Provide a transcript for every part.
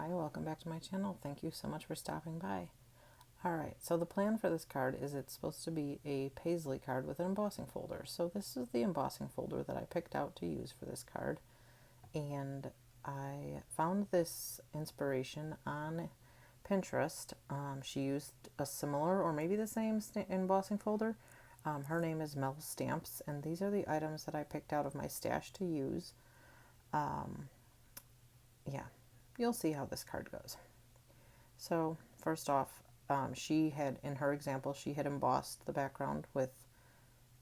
Hi, welcome back to my channel. Thank you so much for stopping by. Alright, so the plan for this card is it's supposed to be a paisley card with an embossing folder. So this is the embossing folder that I picked out to use for this card. And I found this inspiration on Pinterest. She used a similar or maybe the same embossing folder. Her name is Mel Stamps, and these are the items that I picked out of my stash to use. Yeah, you'll see how this card goes. So first off, she had, in her example, she had embossed the background with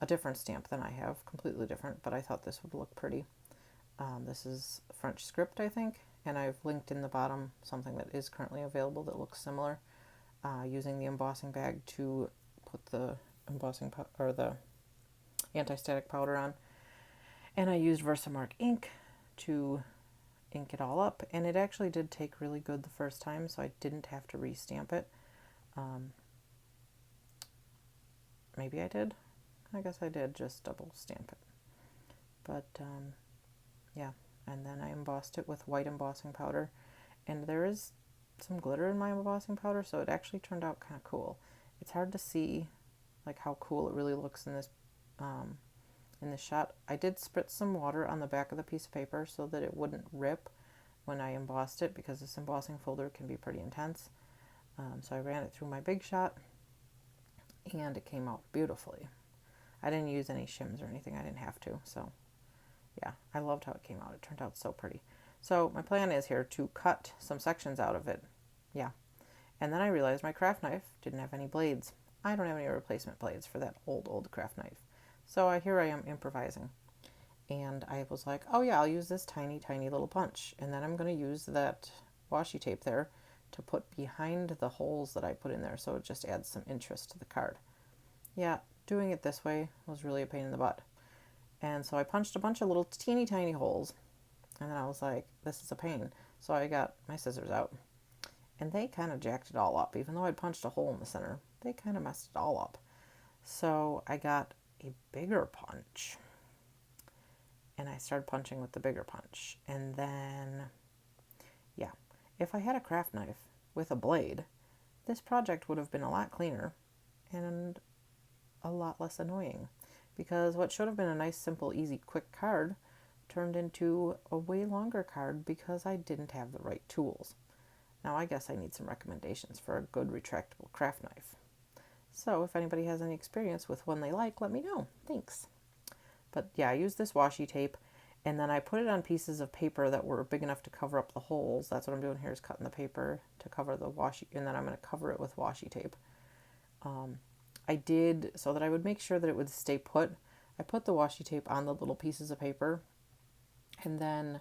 a different stamp than I have, completely different, but I thought this would look pretty. This is French script, I think, and I've linked in the bottom something that is currently available that looks similar, using the embossing bag to put the embossing or the anti-static powder on. And I used Versamark ink to ink it all up, and it actually did take really good the first time, so I didn't have to re-stamp it. Maybe I did. I guess I did just double stamp it. But yeah, and then I embossed it with white embossing powder, and there is some glitter in my embossing powder, so it actually turned out kind of cool. It's hard to see like how cool it really looks in this shot. I did spritz some water on the back of the piece of paper so that it wouldn't rip when I embossed it, because this embossing folder can be pretty intense. So I ran it through my big shot, and it came out beautifully. I didn't use any shims or anything. I didn't have to. So yeah, I loved how it came out. It turned out so pretty. So my plan is here to cut some sections out of it. Yeah. And then I realized my craft knife didn't have any blades. I don't have any replacement blades for that old craft knife. So here I am improvising. And I was like, oh yeah, I'll use this tiny little punch. And then I'm going to use that washi tape there to put behind the holes that I put in there, so it just adds some interest to the card. Yeah, doing it this way was really a pain in the butt. And so I punched a bunch of little teeny tiny holes, and then I was like, this is a pain. So I got my scissors out, and they kind of jacked it all up. Even though I'd punched a hole in the center, they kind of messed it all up. So I got a bigger punch, and I started punching with the bigger punch. And then, yeah, if I had a craft knife with a blade, this project would have been a lot cleaner and a lot less annoying, because what should have been a nice, simple, easy, quick card turned into a way longer card because I didn't have the right tools. Now I guess I need some recommendations for a good retractable craft knife. So if anybody has any experience with one they like, let me know. Thanks. But yeah, I used this washi tape, and then I put it on pieces of paper that were big enough to cover up the holes. That's what I'm doing here, is cutting the paper to cover the washi, and then I'm going to cover it with washi tape. I did, so that I would make sure that it would stay put, I put the washi tape on the little pieces of paper, and then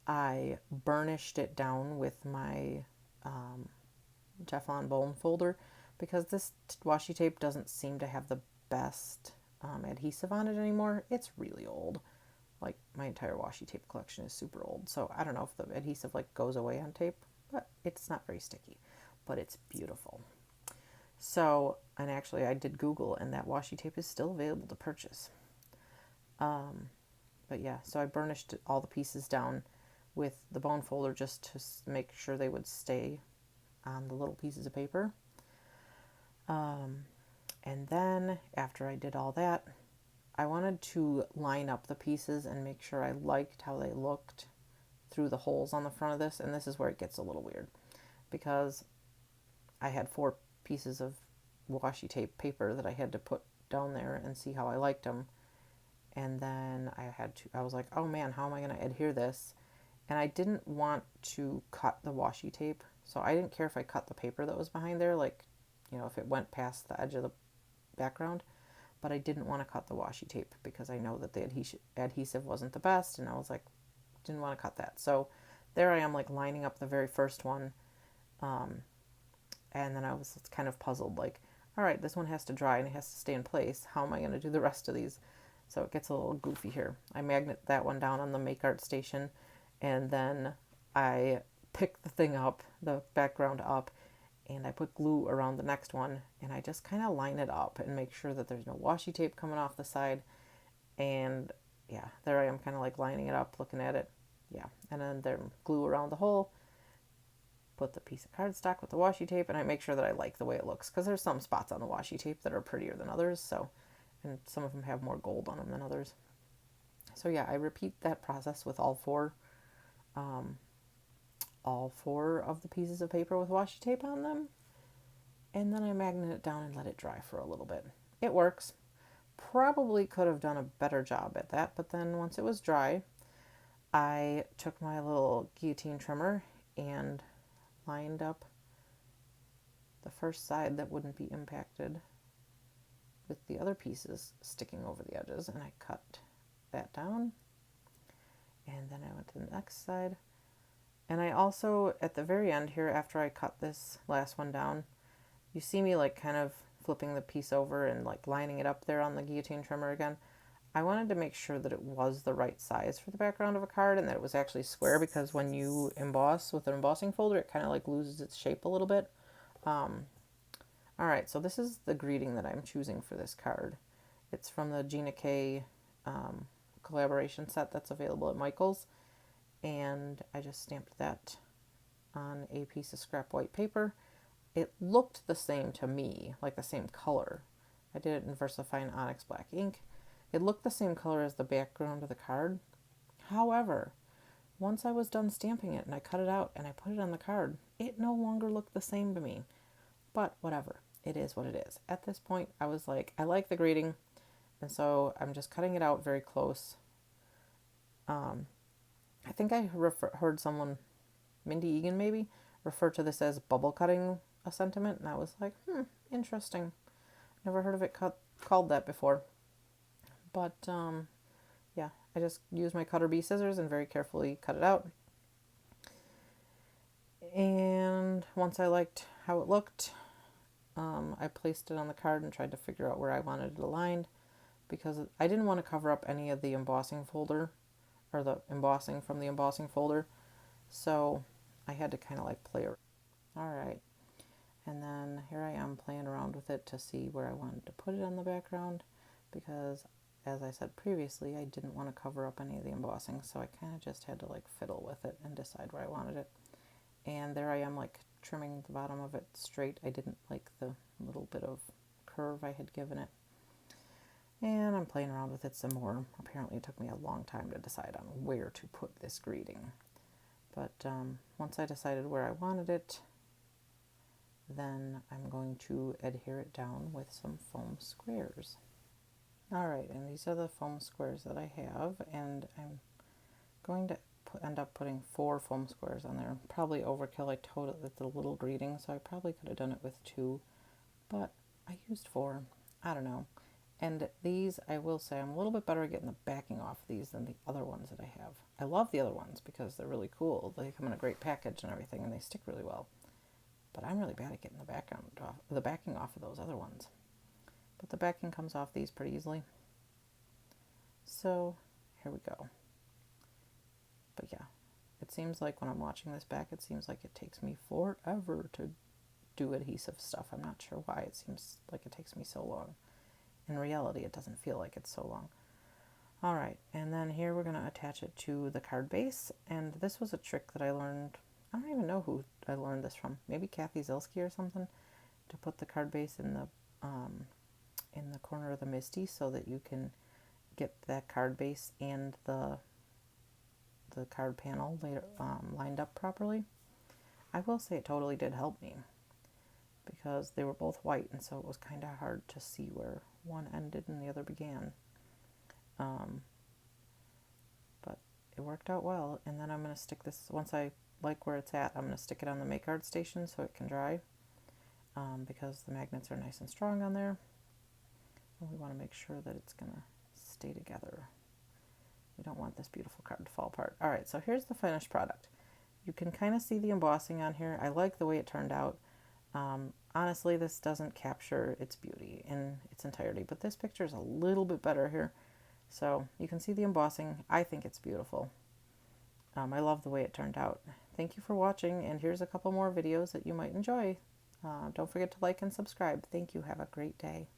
I burnished it down with my Teflon bone folder, because this washi tape doesn't seem to have the best adhesive on it anymore. It's really old. Like, my entire washi tape collection is super old, so I don't know if the adhesive like goes away on tape, but it's not very sticky, but it's beautiful. So, and actually I did Google, and that washi tape is still available to purchase. But yeah, so I burnished all the pieces down with the bone folder just to make sure they would stay on the little pieces of paper. And then after I did all that, I wanted to line up the pieces and make sure I liked how they looked through the holes on the front of this. And this is where it gets a little weird, because I had 4 pieces of washi tape paper that I had to put down there and see how I liked them. And then I was like, oh man, how am I going to adhere this? And I didn't want to cut the washi tape, so I didn't care if I cut the paper that was behind there, like, you know, if it went past the edge of the background. But I didn't want to cut the washi tape because I know that the adhesive wasn't the best, and I was like, didn't want to cut that. So there I am, like, lining up the very first one, and then I was kind of puzzled, like, all right, this one has to dry and it has to stay in place. How am I going to do the rest of these? So it gets a little goofy here. I magnet that one down on the Make Art station, and then I pick the thing up, the background up, and I put glue around the next one, and I just kind of line it up and make sure that there's no washi tape coming off the side. And yeah, there I am, kind of like lining it up, looking at it. Yeah, and then there's glue around the hole, put the piece of cardstock with the washi tape, and I make sure that I like the way it looks, because there's some spots on the washi tape that are prettier than others, so, and some of them have more gold on them than others. So yeah, I repeat that process with all four of the pieces of paper with washi tape on them, and then I magnet it down and let it dry for a little bit. It works. Probably could have done a better job at that, but then once it was dry, I took my little guillotine trimmer and lined up the first side that wouldn't be impacted with the other pieces sticking over the edges, and I cut that down, and then I went to the next side. And I also, at the very end here, after I cut this last one down, you see me like kind of flipping the piece over and like lining it up there on the guillotine trimmer again. I wanted to make sure that it was the right size for the background of a card and that it was actually square, because when you emboss with an embossing folder, it kind of like loses its shape a little bit. Alright, so this is the greeting that I'm choosing for this card. It's from the Gina K collaboration set that's available at Michael's, and I just stamped that on a piece of scrap white paper. It looked the same to me, like the same color. I did it in VersaFine Onyx Black ink. It looked the same color as the background of the card. However, once I was done stamping it and I cut it out and I put it on the card, it no longer looked the same to me. But whatever, it is what it is. At this point, I was like, I like the greeting, and so I'm just cutting it out very close. I think I heard someone, Mindy Egan maybe, refer to this as bubble cutting a sentiment, and I was like, interesting. Never heard of it called that before. But yeah, I just used my cutter bee scissors and very carefully cut it out. And once I liked how it looked, I placed it on the card and tried to figure out where I wanted it aligned, because I didn't want to cover up any of the embossing folder, or the embossing from the embossing folder, so I had to kind of like play around. Alright, and then here I am playing around with it to see where I wanted to put it on the background, because as I said previously, I didn't want to cover up any of the embossing, so I kind of just had to like fiddle with it and decide where I wanted it. And there I am like trimming the bottom of it straight. I didn't like the little bit of curve I had given it. And I'm playing around with it some more. Apparently it took me a long time to decide on where to put this greeting. But once I decided where I wanted it, then I'm going to adhere it down with some foam squares. Alright, and these are the foam squares that I have, and I'm going to end up putting 4 foam squares on there. Probably overkill. I told it with the little greeting, so I probably could have done it with 2, but I used 4. I don't know. And these, I will say, I'm a little bit better at getting the backing off these than the other ones that I have. I love the other ones because they're really cool. They come in a great package and everything, and they stick really well. But I'm really bad at getting the backing off of those other ones. But the backing comes off these pretty easily. So here we go. But yeah, it seems like when I'm watching this back, it seems like it takes me forever to do adhesive stuff. I'm not sure why it seems like it takes me so long. In reality, it doesn't feel like it's so long. Alright, and then here we're going to attach it to the card base, and this was a trick that I learned. I don't even know who I learned this from. Maybe Kathy Zilski or something, to put the card base in the corner of the MISTI so that you can get that card base and the card panel later, lined up properly. I will say it totally did help me, because they were both white, and so it was kind of hard to see where one ended and the other began. But it worked out well, and then I'm going to stick this, once I like where it's at, I'm going to stick it on the make art station so it can dry, because the magnets are nice and strong on there, and we want to make sure that it's going to stay together. We don't want this beautiful card to fall apart. Alright, so here's the finished product. You can kind of see the embossing on here. I like the way it turned out. Honestly, this doesn't capture its beauty in its entirety, but this picture is a little bit better here. So you can see the embossing. I think it's beautiful. I love the way it turned out. Thank you for watching, and here's a couple more videos that you might enjoy. Don't forget to like and subscribe. Thank you. Have a great day.